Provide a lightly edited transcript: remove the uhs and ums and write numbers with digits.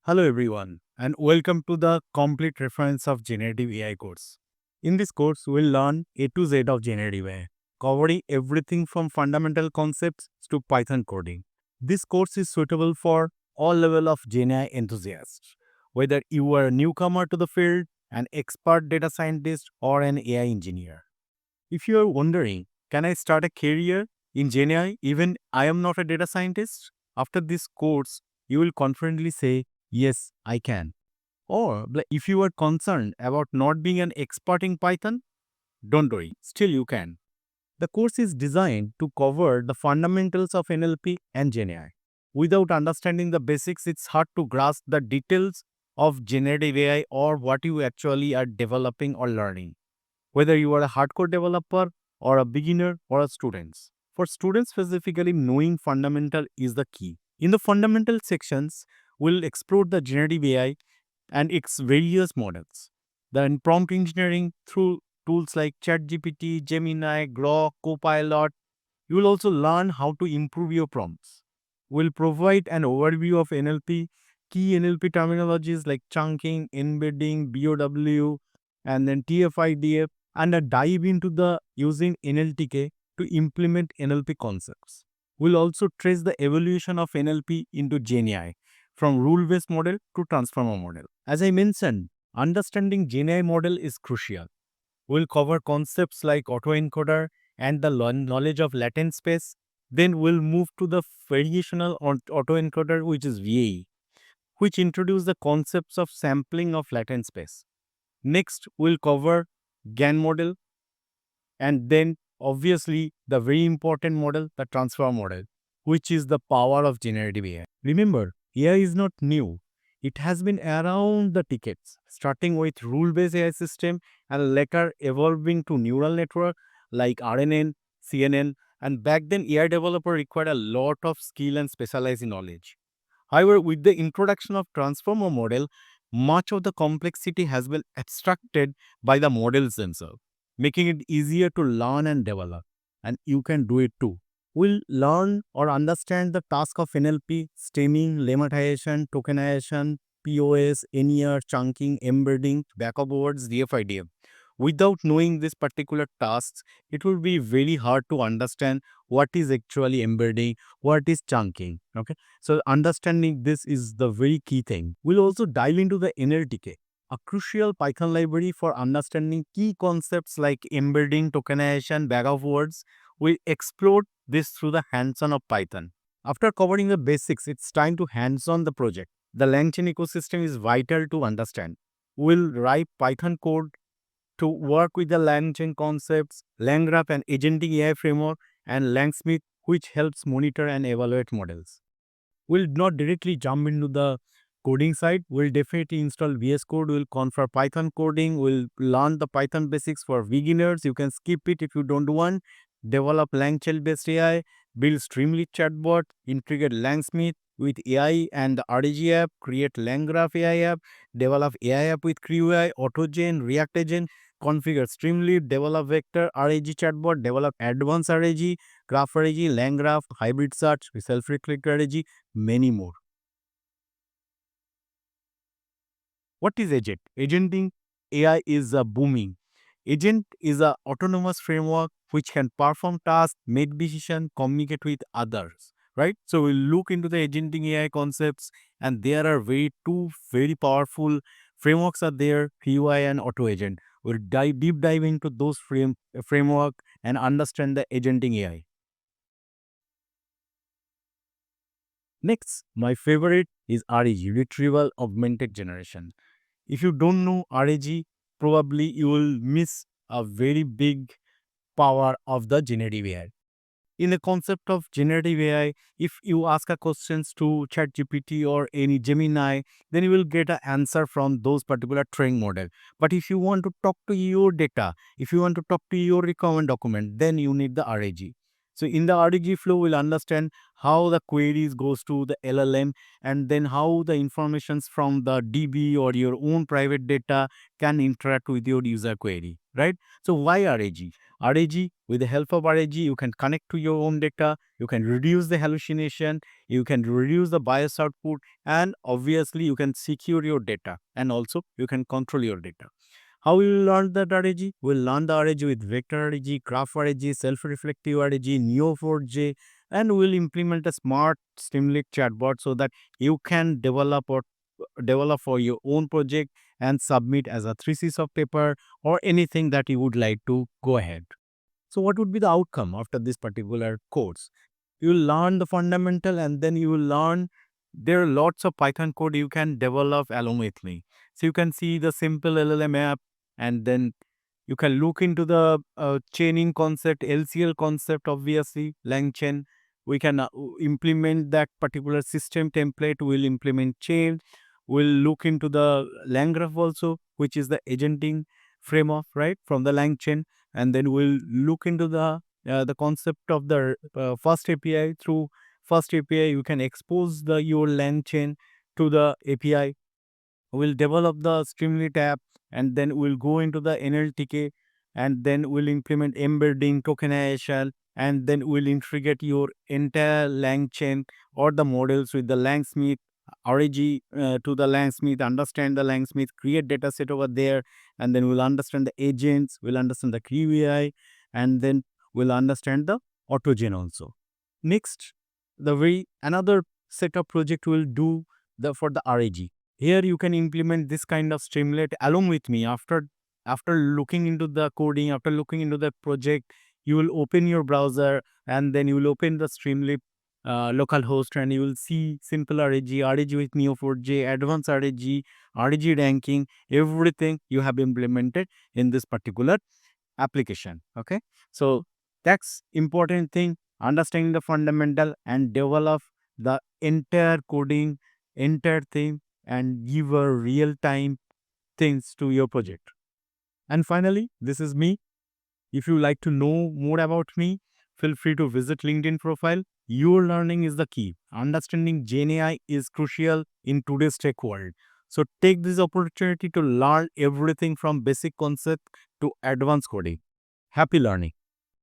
Hello everyone and welcome to the complete reference of Generative AI course. In this course, we'll learn A to Z of Generative AI, covering everything from fundamental concepts to Python coding. This course is suitable for all level of Gen AI enthusiasts, whether you are a newcomer to the field, an expert data scientist, or an AI engineer. If you are wondering, can I start a career in Gen AI even I am not a data scientist? After this course, you will confidently say, yes, I can. Or if you are concerned about not being an expert in Python, don't worry, still you can. The course is designed to cover the fundamentals of NLP and Gen AI. Without understanding the basics, it's hard to grasp the details of generative AI or what you actually are developing or learning, whether you are a hardcore developer or a beginner or a student. For students specifically, knowing fundamental is the key. In the fundamental sections, we'll explore the generative AI and its various models. Then prompt engineering through tools like ChatGPT, Gemini, Grok, Copilot. You will also learn how to improve your prompts. We'll provide an overview of NLP, key NLP terminologies like chunking, embedding, BOW, and then TF-IDF, and a dive into the using NLTK to implement NLP concepts. We'll also trace the evolution of NLP into GenAI, from rule-based model to transformer model. As I mentioned, understanding GenAI model is crucial. We'll cover concepts like autoencoder and the knowledge of latent space. Then we'll move to the variational autoencoder, which is VAE, which introduce the concepts of sampling of latent space. Next, we'll cover GAN model, and then obviously the very important model, the transfer model, which is the power of generative AI. Remember, AI is not new. It has been around the decades, starting with rule-based AI system and later evolving to neural network like RNN, CNN, and back then AI developer required a lot of skill and specialized knowledge. However, with the introduction of transformer model, much of the complexity has been abstracted by the models themselves, making it easier to learn and develop. And you can do it too. We'll learn or understand the task of NLP, stemming, lemmatization, tokenization, POS, NER, chunking, embedding, backup words, DFIDF. Without knowing these particular tasks, it will be very hard to understand what is actually embedding, what is chunking. Okay, so understanding this is the very key thing. We'll also dive into the NLTK, a crucial Python library for understanding key concepts like embedding, tokenization, bag of words. We explore this through the hands-on of Python. After covering the basics, it's time to hands-on the project. The LangChain ecosystem is vital to understand. We'll write Python code to work with the LangChain concepts, LangGraph and Agentic AI framework, and LangSmith, which helps monitor and evaluate models. We'll not directly jump into the coding side. We'll definitely install VS Code. We'll configure Python coding. We'll learn the Python basics for beginners. You can skip it if you don't want. Develop LangChain based AI, build Streamlit chatbot, integrate LangSmith with AI and the RAG app, create LangGraph AI app, develop AI app with Crew AI, AutoGen, React Agent, configure Streamlit, develop vector RAG chatbot, develop advanced RAG, Graph RAG, LangGraph, hybrid search, self-reflect RAG, many more. What is agent? Agenting AI is a booming. Agent is a autonomous framework which can perform tasks, make decisions, communicate with others. Right? So we'll look into the agenting AI concepts, and there are two very powerful frameworks are there, QI and Auto Agent. We'll deep dive into those framework and understand the agenting AI. Next, my favorite is RAG, Retrieval Augmented Generation. If you don't know RAG, probably you will miss a very big power of the generative AI. In the concept of generative AI, if you ask a questions to ChatGPT or any Gemini, then you will get an answer from those particular training model. But if you want to talk to your data, if you want to talk to your requirement document, then you need the RAG. So in the RAG flow, we'll understand how the queries goes to the LLM, and then how the informations from the DB or your own private data can interact with your user query, right? So why RAG? RAG With the help of RAG, you can connect to your own data, you can reduce the hallucination, you can reduce the bias output, and obviously you can secure your data, and also you can control your data. How we will learn that RAG? We'll learn the RAG with vector RAG, graph RAG, self-reflective RAG, Neo4j, and we'll implement a smart Streamlit chatbot so that you can develop for your own project and submit as a thesis of paper or anything that you would like to go ahead. So what would be the outcome after this particular course? You will learn the fundamental, and then you will learn there are lots of Python code you can develop along with me. So you can see the simple LLM app, and then you can look into the chaining concept, LCL concept, obviously, LangChain. We can implement that particular system template. We'll implement chain. We'll look into the LangGraph also, which is the agenting framework, right, from the LangChain. And then we'll look into the concept of the first API. Through first API, you can expose your LangChain to the API. We'll develop the Streamlit app, and then we'll go into the NLTK, and then we'll implement embedding, tokenization, and then we'll integrate your entire LangChain or the models with the Langsmith RAG to the Langsmith, understand the Langsmith, create data set over there, and then we'll understand the agents, we'll understand the QAI, and then we'll understand the AutoGen also. Next, the very another set of project we'll do for the RAG. Here you can implement this kind of Streamlit along with me. After looking into the coding, after looking into the project, you will open your browser, and then you will open the Streamlit localhost, and you will see simple RAG with Neo4j, advanced RAG ranking, everything you have implemented in this particular application. Okay, so that's important thing, understanding the fundamental and develop the entire coding, entire thing, and give a real time things to your project. And finally, this is me. If you like to know more about me, feel free to visit LinkedIn profile. Your learning is the key. Understanding Gen AI is crucial in today's tech world. So take this opportunity to learn everything from basic concept to advanced coding. Happy learning.